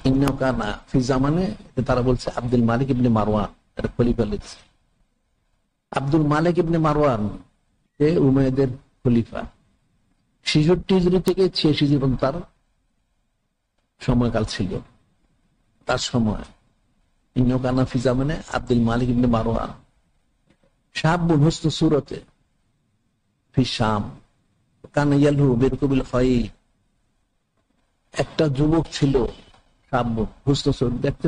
ইন্নাহু কানা ফি জামানে, তারা বলছে আব্দুল মালিক ইবনে মারওয়ান এটা খলিফা লিখছে। আব্দুল মালিক ইবনে মারওয়ান সে উমাইয়াদের খলিফা। 66 হিজরি থেকে 86 হিজরি পর্যন্ত তার সময়কাল ছিল। তার সময় ইন্নাহু কানা ফি জামানে আব্দুল মালিক ইবনে মারওয়ান শাবুন হুসনু সূরতে ফি শাম কানা ইয়ালহু বিরকুবিল খায়ল। একটা যুবক ছিল শাবুন হুসনু সূরত, দেখতে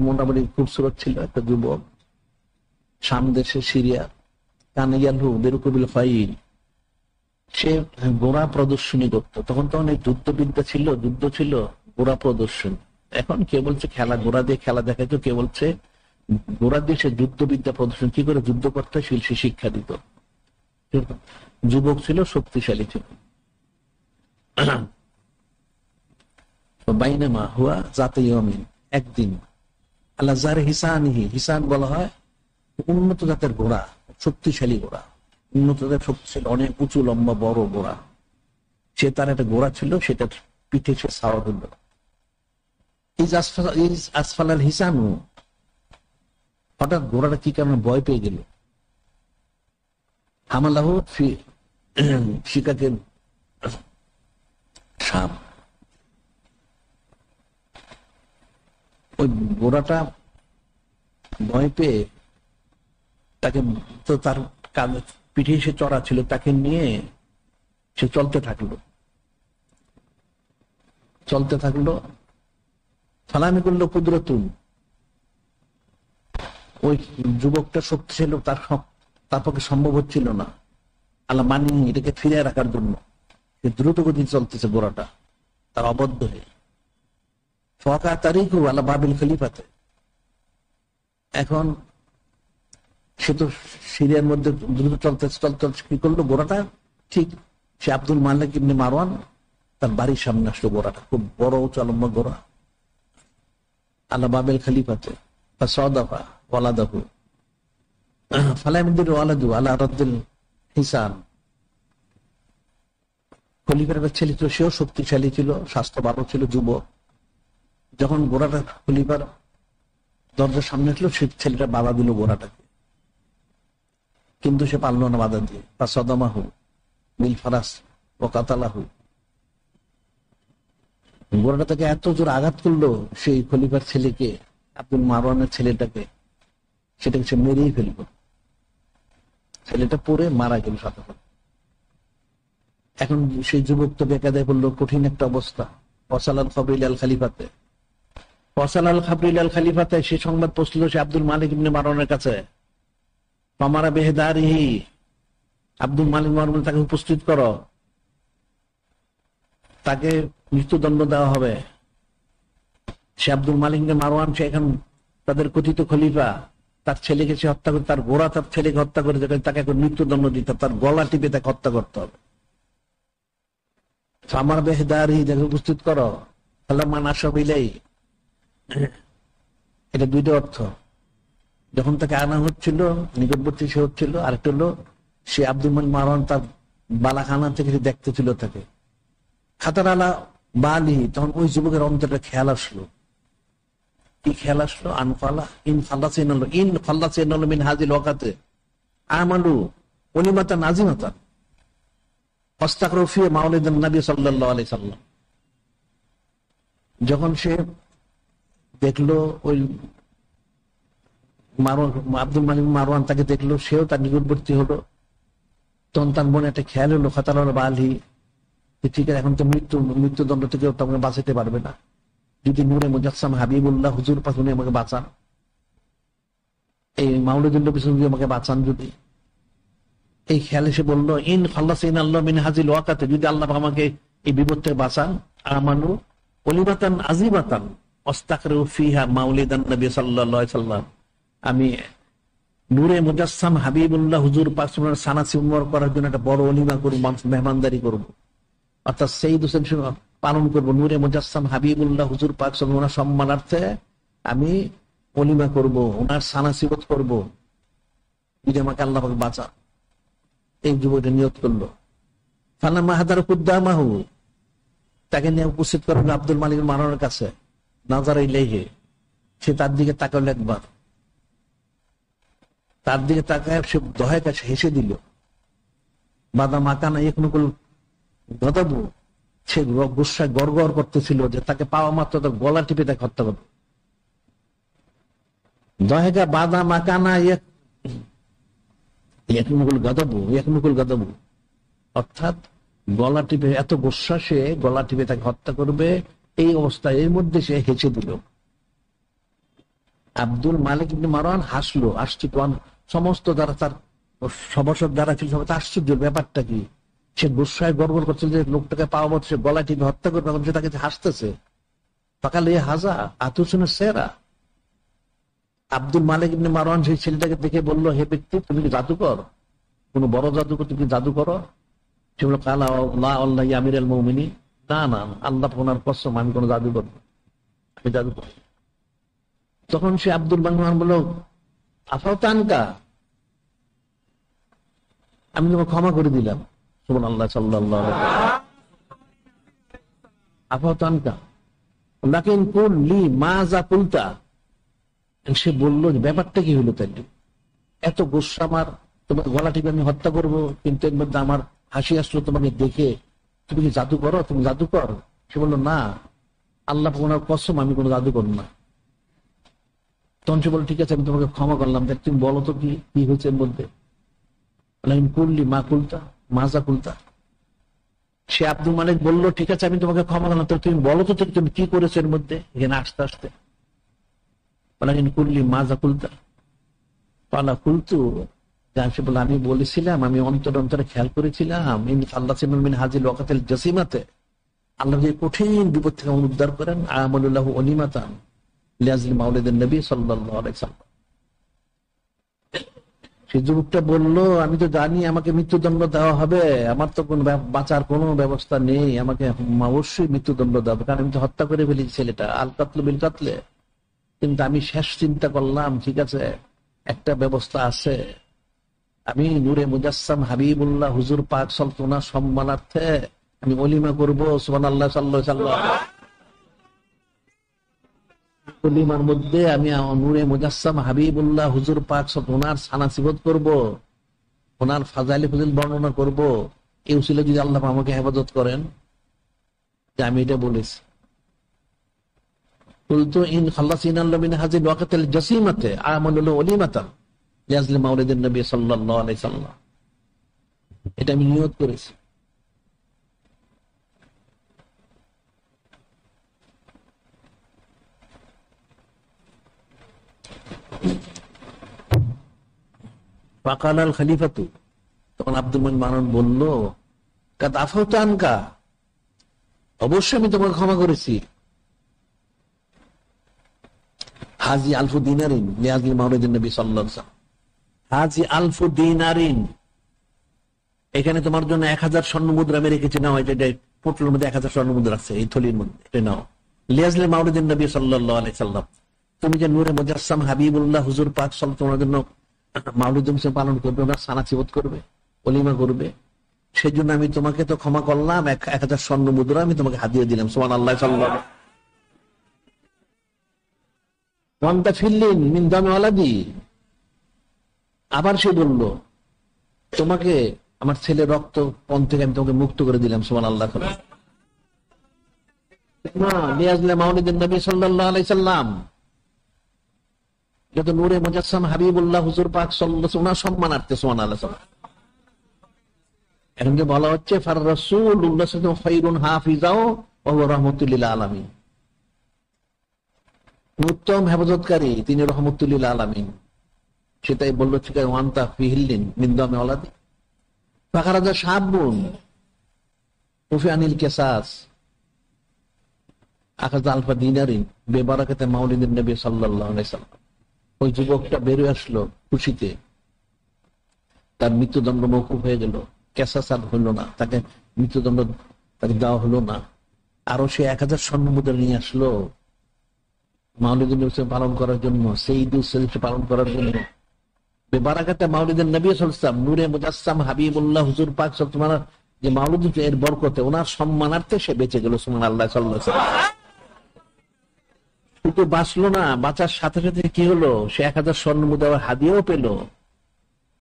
মোটামুটি খুবসুরত ছিল একটা যুবক, শাম দেশে সিরিয়া। কানা ইয়ালহু বিরকুবিল খায়ল, সে ঘোড়া প্রদর্শনী করত। তখন তো অনেক যুদ্ধবিদ্যা ছিল, যুদ্ধ ছিল, ঘোড়া প্রদর্শনী। এখন কে বলছে খেলা, ঘোড়া দিয়ে খেলা দেখাইতো, কে বলছে ঘোড়া দিয়ে সে যুদ্ধবিদ্যা প্রদর্শন, কি করে যুদ্ধ করতে সে শিক্ষা দিত। যুবক ছিল, শক্তিশালী ছিল। বাইনামা হুয়া জাতে ইয়ামিন, একদিন আল্লাহ জারে হিসানিহি, হিসান বলা হয় উন্নত জাতের ঘোড়া, শক্তিশালী ঘোড়া, উন্নত জাতের শক্তিশালী, অনেক উঁচু লম্বা বড় ঘোড়া। সে তার একটা ঘোড়া ছিল, সেটার পিঠে সে সাওয়া দিল। আসফালাল হিসানু, হঠাৎ ঘোড়াটা কি কারণে ভয় পেয়ে গেল। হামালাহু শিকাকে সাপ, ওই ঘোড়াটা ভয় পেয়ে তাকে, তো তার পিঠে সে চড়া ছিল, তাকে নিয়ে সে চলতে থাকলো। ফালামি করলো কুদরতুন, ওই যুবকটা শক্তিশালী, তার পক্ষে সম্ভব হচ্ছিল না আল্লাহ মানি এটাকে ফিরে রাখার জন্য। দ্রুত গতি চলতেছে ঘোড়াটা, তার অবদ্ধ হয়ে ফাকা তারিকু আলা বাবিল খলিফাতে। এখন সে তো সিরিয়ার মধ্যে দ্রুত চলতে কি করলো, ঘোড়াটা ঠিক সে আব্দুল মালিক ইবনে মারওয়ান তার বাড়ির সামনে আসলো। ঘোড়াটা খুব বড় চালম্বা ঘোড়া। আলা বাবিল খলিফাতে ফাসাদাফা ওয়ালাদাহু ফালামিদুর ওয়ালাদু আলা রাদ্দিল হিসান। খলিফার একটা ছেলে ছিল, সেও শক্তিশালী ছিল, স্বাস্থ্য ভালো ছিল, যুবক। যখন ঘোড়াটা খলিফার দরজার সামনে আসলো, সে ছেলেটা বাধা দিল ঘোড়াটাকে, কিন্তু সে পারল না বাধা দিয়ে। ফাসাদামাহু বিল ফারাস ওয়া কাতালাহু, ঘোড়াটা তাকে এত জোর আঘাত করলো, সেই খলিফার ছেলেকে, আব্দুল মারওয়ানের ছেলেটাকে, সেটাকে সে মেরেই ফেললো। ছেলেটা পড়ে মারা গেল সাথে সাথে। এখন সেই যুবক তো বেকায়দায় পড়লো, কঠিন একটা অবস্থা। ফয়সাল আল খাবরিল আল খালিফাতে, ফয়সাল আল খাবরিল আল খালিফাতে সে সংবাদ পৌঁছলো সে আব্দুল মালিক ইবনে মারওয়ানের কাছে। ফামারা বেহদারিহি, আব্দুল মালিক মারওয়ান তাকে উপস্থিত করো, তাকে মৃত্যুদণ্ড দেওয়া হবে। সে আব্দুল মালিক ইবনে মারওয়ান, সে এখন তাদের কথিত খলিফা, তার ছেলেকে সে হত্যা করে, তার ঘোড়া তার ছেলেকে হত্যা করে, তাকে এখন মৃত্যুদণ্ড দিতে, তার গলা টিপে তাকে হত্যা করতে হবে। আমার বেহদারি, তাকে উপস্থিত করো। ফালাম্মা নাসাব ইলাই, এটা দুইটা অর্থ। যখন তাকে আনা হচ্ছিল, নিকটবর্তী সে হচ্ছিল। আরেকটা হলো সে আব্দুল মালিক মারওয়ান তার বালাখানা থেকে দেখতে ছিল তাকে। খাতার আলা বালি, তখন ওই যুবকের অন্তরে খেয়াল আসলো। কি খেয়াল আসলো? আনফালা ইন ফাল্লাসিনাল মিন হাজিল ওয়াকাতে আমালু ওলিমাতা নাজিমাতা ফাস্তাকরু ফি মাউলিদিন নবী সাল্লাল্লাহু আলাইহি সাল্লাম। যখন সে দেখলো ওই আব্দুল মালিক মারওয়ান তাকে দেখলো, সেও তার নিকটবর্তী হলো, তখন তার মনে একটা খেয়াল হলো খাতার আলা বালি, ঠিক আছে এখন তো মৃত্যুদণ্ড থেকে তোমাকে বাঁচাতে পারবে না, যদি নূরে মুজাসসাম হাবিবুল্লাহ হুজুর পাক উনি আমাকে বাঁচান, এই মাউলিদুল নবী যদি আমাকে বাঁচান, যদি এই খেয়ালে সে বললো ইন খাল্লাসিন আল্লাহ মিন হাজিল ওয়াকাতে, যদি আল্লাহ আমাকে এই বিপদ থেকে বাঁচান, আমানু ওলিমাতান আজিমাতান ওয়াস্তাকরু ফিহা মাউলিদান নবী সাল্লাল্লাহু আলাইহি সাল্লাম, আমি নূরে মুজাসসাম হাবিবুল্লাহ হুজুর পাক সানাসি উমর করার জন্য একটা বড় ওলিমা করব, মেহমানদারি করব, অর্থাৎ সেইদ হোসেন পালন করবো। নূরে মুজাসসাম হাবিবুল্লাহ হুজুর পাক ওনার সম্মানার্থে আমি ওলিমা করব, ওনার সানাসিবত করব, যদি আমাকে আল্লাহ পাক বাঁচা। এই যুবকটা নিয়ত করলো। ফালাম্মা হাদারা কুদ্দামাহু, তাকে নিয়ে উপস্থিত করলো আব্দুল মালিক মারওয়ানের কাছে। নাজারা ইলাইহি, সে তার দিকে তাকালো একবার, তার দিকে তাকায় সে দহায় কাছে হেসে দিল। বাদা মাকানা ইয়াকনুকুল গদাবু, সে গুসায় গড়গড় করতেছিল যে তাকে পাওয়া মাত্র তার গলা টিপে তাকে হত্যা করবে। দহেকা বাদা মাকানা ইয়াকনুকুল গদাবু, অর্থাৎ গলা টিপে, এত গুসা সে গলা টিপে তাকে হত্যা করবে। এই অবস্থায় এর মধ্যে সে হেসে দিল। আব্দুল মালিক ইবনে মারওয়ান হাসলো, সমস্ত যারা তার সভাসদ যারা ছিল সবাই আশ্চর্য, ব্যাপারটা কি? সে গুসায় গড়গড় করছিল যে লোকটাকে পাওয়া মতো সে গলা টিপে হত্যা করবে, এখন সে তাকে হাসতেছে। সকালে হাজা আতুসুনের সেরা। আব্দুল মালিক ইবনে মারওয়ান সেই ছেলেটাকে দেখে বলল, হে ব্যক্তি, তুমি কি জাদুকর? কোন বড় জাদুকর? তুমি জাদু করো? সে বলল, কালা আল্লাহ আমির আল মুমিনিন, না না, আল্লাহ ওনার কসম, আমি কোন জাদু করবো, আমি জাদু করবো। তখন সে আব্দুল মালিক বলল, আফাতানকা, আমি তোমাকে ক্ষমা করে দিলাম। সুবহানাল্লাহ, সাল্লাল্লাহু আলাইহি ওয়াসাল্লাম। আফাতানকা লাকিন কুল লি মাজা কুলতা, সে বলল, ব্যাপারটা কি হলো? তাই এত গোসা আমার, তোমার গলা টিপে আমি হত্যা করবো, কিন্তু এর মধ্যে আমার হাসি আসলো তোমাকে দেখে, তুমি কি জাদু করো? তুমি জাদু কর? সে বললো, না, আল্লাহ ওনার কসম, আমি কোনো জাদু করব না। তখন সে বলল, ঠিক আছে, আমি তোমাকে ক্ষমা করলাম, দেখ তুমি বলো তো কি হয়েছে এর মধ্যে। কুললি মা কুলতা মাজা কুলতা। সে আব্দুল মালিক বলল, ঠিক আছে, আমি তোমাকে ক্ষমা করলাম, তো তুমি বলো তো তুমি কি করেছো এর মধ্যে। এখানে আসতে আসতে কুললি মাজা কুলতা, পালা কুলতু, সে বলে, আমি বলেছিলাম, আমি অন্তরে অন্তরে খেয়াল করেছিলাম, আল্লাহ মিন হাজিল ওয়াকাতিল জাসিমাতে, আল্লাহ যে কঠিন বিপদ থেকে উদ্ধার করেন, আমালুল্লাহু অনিমাতান লিয়াজলি মাউলিদিন নবী সাল্লাল্লাহু আলাইহি ওয়াসাল্লাম। সেই যুবকটা বলল, আমি তো জানি আমাকে মৃত্যুদণ্ড দেওয়া হবে, আমার তো কোন বাঁচার কোনো ব্যবস্থা নেই, আমাকে অবশ্যই মৃত্যুদণ্ড দেওয়া হবে, কারণ আমি তো হত্যা করে ফেলেছি ছেলেটা, আল কাতলু বিল কাতলে। কিন্তু আমি শেষ চিন্তা করলাম, ঠিক আছে, একটা ব্যবস্থা আছে, আমি নূরে মুজাসসাম হাবিবুল্লাহ হুজুর পাক সাল্লাল্লাহু সম্মানার্থে আমি ওলিমা করবো। সুবহানাল্লাহ, সাল্লাল্লাহু আলাইহি ওয়াসাল্লাম। ওলিমার মধ্যে আমি নূরে মুজাসসাম হাবিবুল্লাহ হুজুর পাক ওনার সানাসিবত করব, ওনার ফাজাইল ফজিল বর্ণনা করব। এই উসিলা যদি আল্লাহ আমাকে হেফাজত করেন, যে আমি এটা বলেছি। কুলতু ইন খাল্লাসিনাল্লাহু মিন হাজিল ওয়াকাতিল জাসিমাতে আমালুল ওলিমাতান লিয়াজলি মাউলিদিন নবী সাল্লাল্লাহু আলাইহি ওয়াসাল্লাম, এটা আমি নিয়ত করেছি। ফাকাল আল খলিফাতু, তখন আব্দুল মালিক মারওয়ান বলল, কাদ আফাউতু আনকা, অবশ্যই আমি তোমাকে ক্ষমা করেছি। হাজি আলফু দিনারিন লিয়াজলি মাউলিদিন নবী সাল্লাল্লাহু আলাইহি ওয়াসাল্লাম, হাজি আলফু দিনারিন, এখানে তোমার জন্য 1000 স্বর্ণ মুদ্রা আমি রেখেছি, নাও, এটা পোটলের মধ্যে 1000 স্বর্ণ মুদ্রা আছে, এই থলির মধ্যে, এটা নাও। লিয়াজলি মাউলিদিন নবী সাল্লাল্লাহু আলাইহি ওয়াসাল্লাম, তুমি যে নূরে মুজাসসাম হাবিবুল্লাহ হুজুর পাক সাল্লাল্লাহু তোমার জন্য মাউলিদ পালন করবে, ওনার সানাসিবত করবে, ওলিমা করবে, সেই জন্য আমি তোমাকে তো ক্ষমা করলাম, 1000 স্বর্ণ মুদ্রা আমি তোমাকে হাদিয়া দিলাম। সুবহানাল্লাহ, সাল্লাল্লাহু আলাইহি ওয়ান্তা ফিল্লিন মিন দামি ওয়ালাদি, আবার সে বলল, তোমাকে আমার ছেলে রক্ত পণ থেকে আমি তোমাকে মুক্ত করে দিলাম। সুবহানাল্লাহ, লিয়াজলি মাউলিদিন নবী সাল্লাল্লাহু আলাইহি সাল্লাম, যত নূরে মুজাসসাম হাবিবুল্লাহ হুজুর পাক সাল্লাল্লাহু আলাইহি ওয়াসাল্লাম সম্মানার্থে। সুবহানাল্লাহ। এখন যে বলা হচ্ছে, ফার রাসূলুল্লাহ সাল্লাল্লাহু আলাইহি ওয়াসাল্লাম খায়রুন হাফিজাও ওয়া হুয়া রাহমাতুল লিল আলামিন, উত্তম হেফাজতকারী, তিনি রহমতুল লিল আলামিন। সেটাই বলল, ঠিক আছে, ওয়ান্তা ফিহিল্লিন মিন দামি ওয়ালাদি ফাখারাজা শাবুন উফি আনিল কিসাস আখাযা আলফা দিনারিন বিবারাকাতি মাউলিদিন নবী সাল্লাল্লাহু আলাইহি ওয়াসাল্লাম। ওই যুবকটা বের হয়ে আসলো খুশিতে, তার মৃত্যুদণ্ড মওকুফ হয়ে গেল, কেসাস আর হলো না, তাকে মৃত্যুদণ্ড তাকে দেওয়া হলো না। আরো সে 1000 স্বর্ণ মুদ্রা নিয়ে আসলো মাউলিদুন নবী পালন করার জন্য, সাইয়্যিদুস সালিহ পালন করার জন্য। বেবারাকাতে মাউলিদিন নবী সাল্লাল্লাহু আলাইহি ওয়াসাল্লাম, নূরে মুজাসসাম হাবিবুল্লাহ হুজুর পাক সাল্লাল্লাহু আলাইহি ওয়াসাল্লাম যে মাউলিদ, এর বরকতে, ওনার সম্মানার্থে সে বেঁচে গেল। সুবহানাল্লাহ, সাল্লাল্লাহু আলাইহি ওয়াসাল্লাম। শুধু বাঁচলো না, বাঁচার সাথে সাথে কি হলো, সে 1000 স্বর্ণ মুদ্রা হাদিয়াও পেল।